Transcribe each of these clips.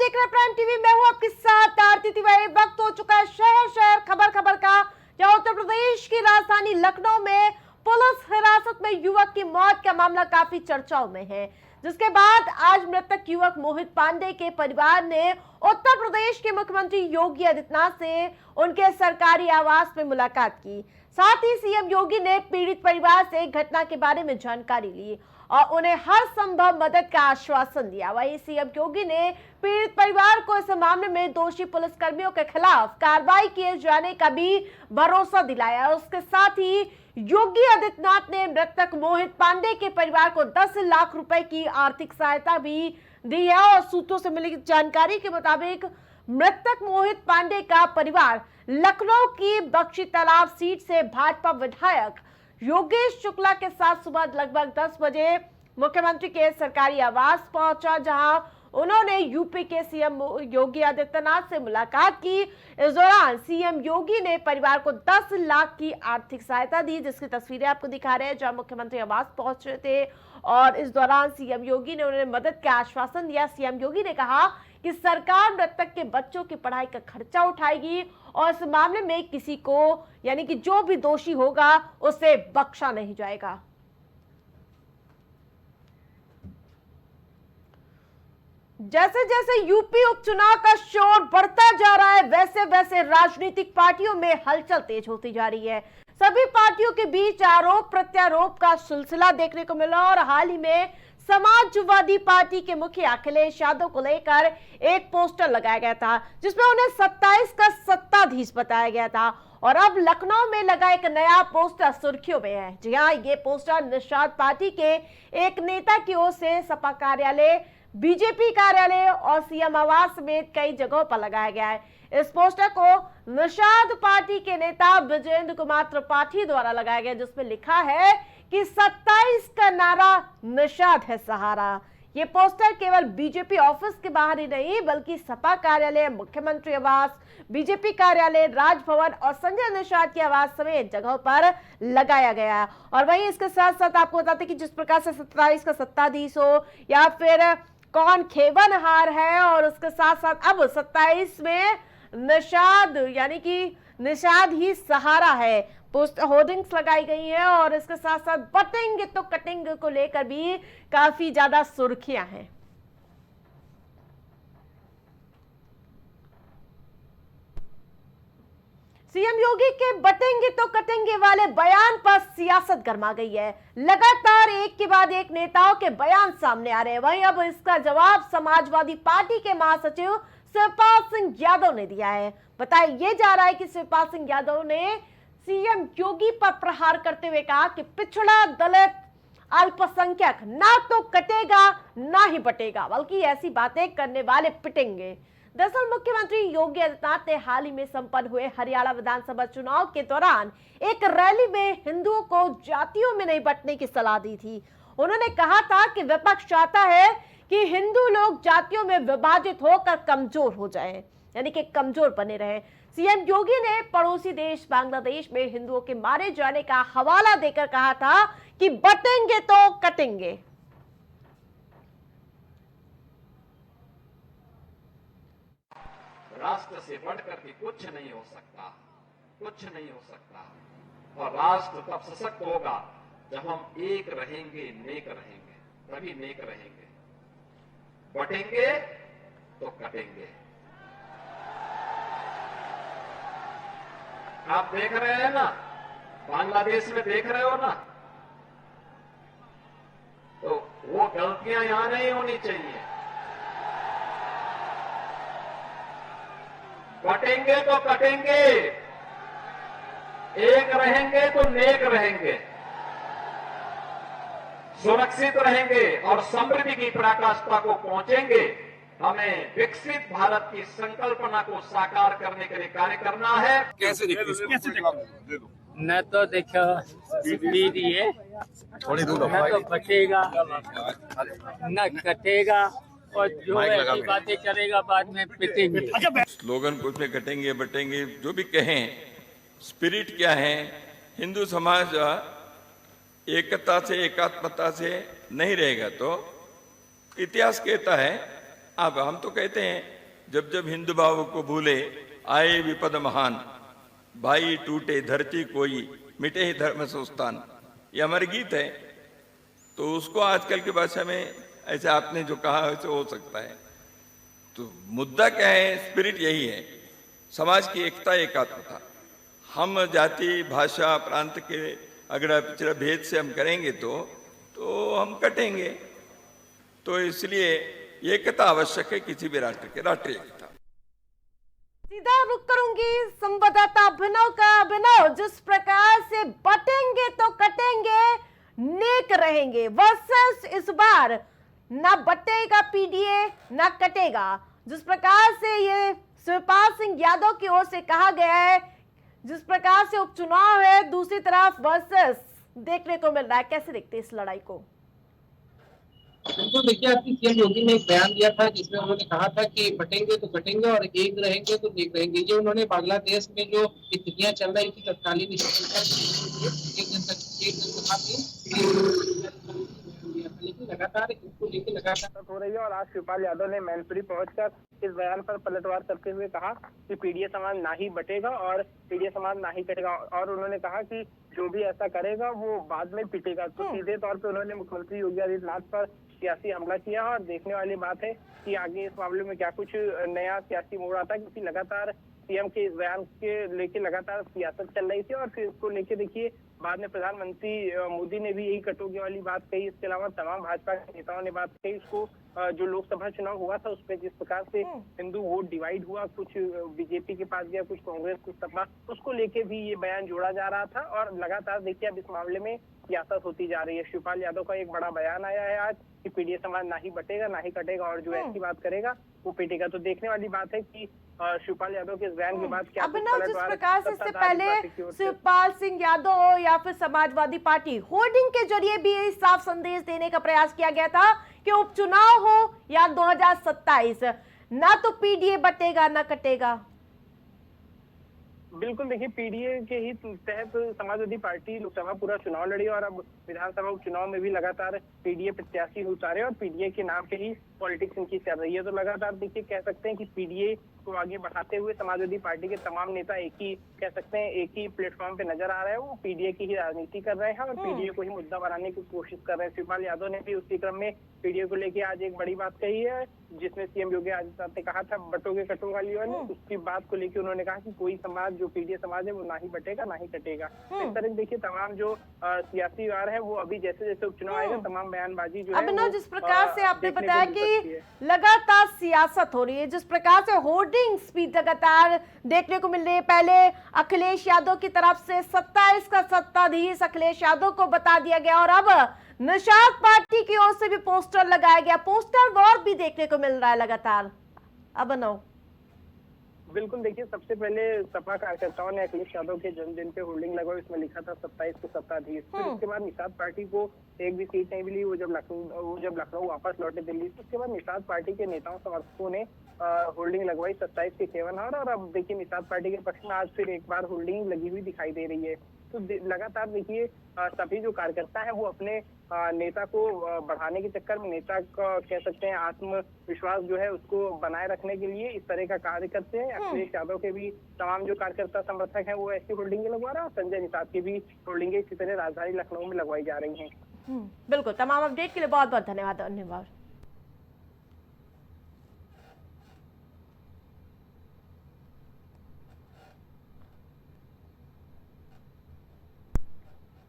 देख रहे हैं प्राइम टीवी। मैं हूं आपके साथ आरती तिवारी। वक्त हो चुका है शहर शहर खबर खबर का, जहां उत्तर प्रदेश की राजधानी लखनऊ में पुलिस हिरासत में युवक की मौत का मामला काफी चर्चाओं में है, जिसके बाद आज मृतक युवक मोहित पांडे के परिवार ने उत्तर प्रदेश के मुख्यमंत्री योगी आदित्यनाथ से उनके सरकारी आवास में मुलाकात की। साथ ही सीएम योगी ने पीड़ित परिवार से घटना के बारे में जानकारी ली और उन्हें हर संभव मदद का आश्वासन दिया। वहीं सीएम योगी ने पीड़ित परिवार को इस मामले में दोषी पुलिसकर्मियों के खिलाफ कार्रवाई किए जाने का भी भरोसा दिलाया। उसके साथ ही योगी आदित्यनाथ ने मृतक मोहित पांडे के परिवार को 10 लाख रुपए की आर्थिक सहायता भी दी है। और सूत्रों से मिली जानकारी के मुताबिक मृतक मोहित पांडे का परिवार लखनऊ की बख्शी तालाब सीट से भाजपा विधायक योगेश शुक्ला के साथ सुबह लगभग 10 बजे मुख्यमंत्री के सरकारी आवास पहुंचा, जहां उन्होंने यूपी के सीएम योगी आदित्यनाथ से मुलाकात की। इस दौरान सीएम योगी ने परिवार को 10 लाख की आर्थिक सहायता दी, जिसकी तस्वीरें आपको दिखा रहे हैं, जहां मुख्यमंत्री आवास पहुंच रहे थे। और इस दौरान सीएम योगी ने उन्हें मदद का आश्वासन दिया। सीएम योगी ने कहा कि सरकार मृतक के बच्चों की पढ़ाई का खर्चा उठाएगी और इस मामले में किसी को, यानी कि जो भी दोषी होगा, उसे बख्शा नहीं जाएगा। जैसे जैसे यूपी उपचुनाव का शोर बढ़ता जा रहा है, वैसे वैसे राजनीतिक पार्टियों में हलचल तेज होती जा रही है। सभी पार्टियों के बीच आरोप प्रत्यारोप का सिलसिला देखने को मिला और हाल ही में समाजवादी पार्टी के मुखिया अखिलेश यादव को लेकर एक पोस्टर लगाया गया था, जिसमें उन्हें 27 का सत्ताधीश बताया गया था। और अब लखनऊ में लगा एक नया पोस्टर सुर्खियों में है। जी हाँ, ये पोस्टर निषाद पार्टी के एक नेता की ओर से सपा कार्यालय, बीजेपी कार्यालय और सीएम आवास समेत कई जगहों पर लगाया गया है। इस पोस्टर को निषाद पार्टी के नेता विजेंद्र कुमार त्रिपाठी द्वारा लगाया गया, जिसमें लिखा है कि 27 का नारा निषाद है सहारा। ये पोस्टर केवल बीजेपी ऑफिस के बाहर ही नहीं, बल्कि सपा कार्यालय, मुख्यमंत्री आवास, बीजेपी कार्यालय, राजभवन और संजय निषाद की आवास समेत जगहों पर लगाया गया। और वहीं इसके साथ साथ आपको बताते कि जिस प्रकार से 27 का सत्ताधीश हो या फिर कौन खेवनहार है, और उसके साथ साथ अब 27 में निषाद, यानी कि निषाद ही सहारा है, पोस्ट होर्डिंग्स लगाई गई है। और इसके साथ साथ बटेंगे तो कटेंगे को लेकर भी काफी ज्यादा सुर्खियां हैं। सीएम योगी के बटेंगे तो कटेंगे वाले बयान पर सियासत गर्मा गई है। लगातार एक के बाद एक नेताओं के बयान सामने आ रहे हैं। वहीं अब इसका जवाब समाजवादी पार्टी के महासचिव शिवपाल सिंह यादव ने दिया है। बताया यह जा रहा है कि शिवपाल सिंह यादव ने सीएम योगी पर प्रहार करते हुए कहा कि पिछड़ा, दलित, अल्पसंख्यक ना तो कटेगा ना ही बटेगा, बल्कि ऐसी बातें करने वाले पिटेंगे। दरअसल मुख्यमंत्री योगी आदित्यनाथ ने हाल ही में संपन्न हुए हरियाणा विधानसभा चुनाव के दौरान एक रैली में हिंदुओं को जातियों में नहीं बंटने की सलाह दी थी। उन्होंने कहा था कि विपक्ष चाहता है कि हिंदू लोग जातियों में विभाजित होकर कमजोर हो जाएं, यानी कि कमजोर बने रहें। सीएम योगी ने पड़ोसी देश बांग्लादेश में हिंदुओं के मारे जाने का हवाला देकर कहा था कि बटेंगे तो कटेंगे। राष्ट्र से बढ़कर के कुछ नहीं हो सकता, कुछ नहीं हो सकता। और राष्ट्र तब सशक्त होगा जब हम एक रहेंगे, नेक रहेंगे, तभी नेक रहेंगे। बटेंगे तो कटेंगे। आप देख रहे हैं ना, बांग्लादेश में देख रहे हो ना, तो वो गलतियां यहां नहीं होनी चाहिए। बटेंगे तो कटेंगे, एक रहेंगे तो नेक रहेंगे, सुरक्षित रहेंगे और समृद्धि की पराकाष्ठा को पहुंचेंगे। हमें विकसित भारत की संकल्पना को साकार करने के लिए कार्य करना है। कैसे न तो देखो दीजिए, न तो बचेगा न कटेगा, और जो ऐसी बातें करेगा बाद में पिटेंगे। स्लोगन कुछ में कटेंगे बटेंगे जो भी कहें, स्पिरिट क्या है? हिंदू समाज एकता से, एकात्मता से नहीं रहेगा तो इतिहास कहता है। अब हम तो कहते हैं जब जब हिंदू भाव को भूले आए विपद महान, भाई टूटे धरती कोई मिटे ही धर्म संस्थान। ये अमर गीत है, तो उसको आजकल की भाषा में ऐसे आपने जो कहा वैसे हो सकता है। तो मुद्दा क्या है? स्पिरिट यही है, समाज की एकता एकात्मता। हम जाति भाषा प्रांत के अगड़ा पिछड़ा भेद से हम करेंगे तो हम कटेंगे। तो इसलिए एकता आवश्यक है किसी भी राष्ट्र के, राष्ट्रीय एकता। सीधा रुक करूंगी संवाददाता अभिनव का। अभिनव, जिस प्रकार से बटेंगे तो कटेंगे, नेक रहेंगे वर्सेस इस बार ना बटेगा पीडीए ना कटेगा, जिस प्रकार से ये शिवपाल सिंह यादव की ओर से कहा गया है, जिस प्रकार से उपचुनाव है, दूसरी तरफ वर्सेस देखने को मिल रहा है, कैसे देखते हैं इस लड़ाई को? बिल्कुल, देखिए आपकी सीएम योगी ने एक बयान दिया था जिसमें उन्होंने कहा था कि बटेंगे तो कटेंगे और एक रहेंगे तो नेक रहेंगे। जो उन्होंने बांग्लादेश में जो स्थितियां चल रही थी तत्कालीन लेकिन लगातार इसको लेकर लगातार हो रही है। और आज शिवपाल यादव ने मैनपुरी पहुंचकर इस बयान पर पलटवार करते हुए कहा कि पीडीए समाज ना ही बटेगा और पीडीए समाज ना ही कटेगा। और उन्होंने कहा कि जो भी ऐसा करेगा वो बाद में पिटेगा। तो सीधे तौर पे उन्होंने मुख्यमंत्री योगी आदित्यनाथ पर सियासी हमला किया। और देखने वाली बात है कि आगे इस मामले में क्या कुछ नया सियासी मोड़ आता है, क्योंकि लगातार सीएम के इस बयान के लेके लगातार सियासत चल रही थी। और फिर इसको लेके देखिए बाद में प्रधानमंत्री मोदी ने भी यही कटौती वाली बात कही। इसके अलावा तमाम भाजपा के नेताओं ने बात कही। उसको जो लोकसभा चुनाव हुआ था उसमें जिस प्रकार से हिंदू वोट डिवाइड हुआ, कुछ बीजेपी के पास गया, कुछ कांग्रेस, कुछ सपा, उसको लेके भी ये बयान जोड़ा जा रहा था। और लगातार देखिए अब इस मामले में सियासत होती जा रही है। शिवपाल यादव का एक बड़ा बयान आया है आज कि पीडीए समाज ना ही बटेगा ना ही कटेगा और जो ऐसी बात करेगा वो पिटेगा। तो देखने वाली बात है कि शिवपाल यादव के इस बयान के बाद क्या अभिनव, जिस प्रकार से इससे पहले शिवपाल सिंह यादव हो या फिर समाजवादी पार्टी होर्डिंग के जरिए भी साफ संदेश देने का प्रयास किया गया था कि उपचुनाव हो या 2027 ना तो पीडीए बटेगा ना कटेगा। बिल्कुल, देखिए पीडीए के ही तहत समाजवादी पार्टी लोकसभा पूरा चुनाव लड़ी और अब विधानसभा उपचुनाव में भी लगातार पीडीए प्रत्याशी उतारे और पीडीए के नाम पे ही पॉलिटिक्स इनकी चल रही है। तो लगातार देखिए कह सकते हैं कि पीडीए को आगे बढ़ाते हुए समाजवादी पार्टी के तमाम नेता एक ही कह सकते हैं एक ही प्लेटफॉर्म पे नजर आ रहे हैं। वो पीडीए की ही राजनीति कर रहे हैं और पीडीए को ही मुद्दा बनाने की कोशिश कर रहे हैं। शिवपाल यादव ने भी उसी क्रम में पीडीए को लेकर आज एक बड़ी बात कही है, जिसमें सीएम योगी आदित्यनाथ ने कहा था बटोगे कटो वाली वाली, उसकी बात को लेकर उन्होंने कहा कि कोई समाज जो पीडीए समाज है वो ना ही बटेगा ना ही कटेगा। इस तरह देखिए तमाम जो सियासी वार है वो अभी जैसे जैसे उपचुनाव आएगा तमाम बयानबाजी जो है। अभिनव, जिस प्रकार से आपने बताया कि लगातार सियासत हो रही है, जिस प्रकार से होर्डिंग्स भी लगातार देखने को मिल रही है, पहले अखिलेश यादव की तरफ से 27 का सत्ताधीश अखिलेश यादव को बता दिया गया और अब निषाद पार्टी की ओर से भी पोस्टर लगाया गया, पोस्टर वॉर भी देखने को मिल रहा है लगातार। अभिनव, बिल्कुल, देखिए सबसे पहले सपा कार्यकर्ताओं ने अखिलेश यादव के जन्मदिन पे होर्डिंग लगवाई, इसमें लिखा था 27 को सत्ताधीश। फिर उसके बाद निषाद पार्टी को एक भी सीट नहीं मिली। वो जब लखनऊ वापस लौटे दिल्ली, तो उसके बाद निषाद पार्टी के नेताओं समर्थकों ने होल्डिंग लगवाई 27 के केवनहार। और अब देखिए निषाद पार्टी के पक्ष में आज फिर एक बार होल्डिंग लगी हुई दिखाई दे रही है। तो लगातार देखिए सभी जो कार्यकर्ता है वो अपने नेता को बढ़ाने के चक्कर में, नेता का कह सकते हैं आत्मविश्वास जो है उसको बनाए रखने के लिए इस तरह का कार्य करते हैं। अखिलेश यादव के भी तमाम जो कार्यकर्ता समर्थक हैं वो ऐसी होल्डिंग लगवा रहे हैं और संजय निषाद की भी होल्डिंग इसी तरह राजधानी लखनऊ में लगवाई जा रही है। बिल्कुल, तमाम अपडेट के लिए बहुत बहुत धन्यवाद।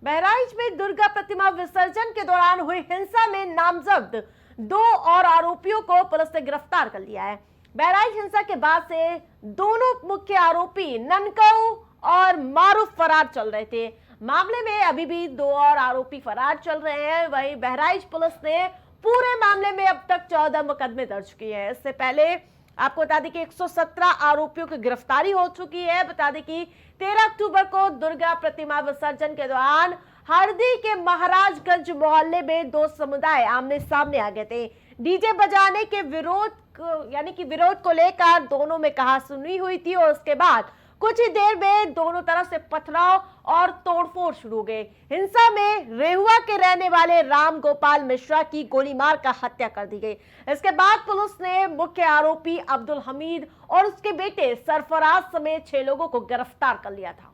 बहराइच में दुर्गा प्रतिमा विसर्जन के दौरान हुई हिंसा में नामजद 2 और आरोपियों को पुलिस ने गिरफ्तार कर लिया है। बहराइच हिंसा के बाद से दोनों मुख्य आरोपी ननकऊ और मारूफ फरार चल रहे थे। मामले में अभी भी 2 और आरोपी फरार चल रहे हैं। वहीं बहराइच पुलिस ने पूरे मामले में अब तक 14 मुकदमे दर्ज किए हैं। इससे पहले आपको बता दें कि 117 आरोपियों की गिरफ्तारी हो चुकी है। बता दें कि 13 अक्टूबर को दुर्गा प्रतिमा विसर्जन के दौरान हरदी के महाराजगंज मोहल्ले में 2 समुदाय आमने सामने आ गए थे। डीजे बजाने के विरोध को लेकर दोनों में कहासुनी हुई थी और उसके बाद कुछ ही देर में दोनों तरफ से पथराव और तोड़फोड़ शुरू हो गए। हिंसा में रेहुआ के रहने वाले राम गोपाल मिश्रा की गोली मारकर हत्या कर दी गई। इसके बाद पुलिस ने मुख्य आरोपी अब्दुल हमीद और उसके बेटे सरफराज समेत 6 लोगों को गिरफ्तार कर लिया था।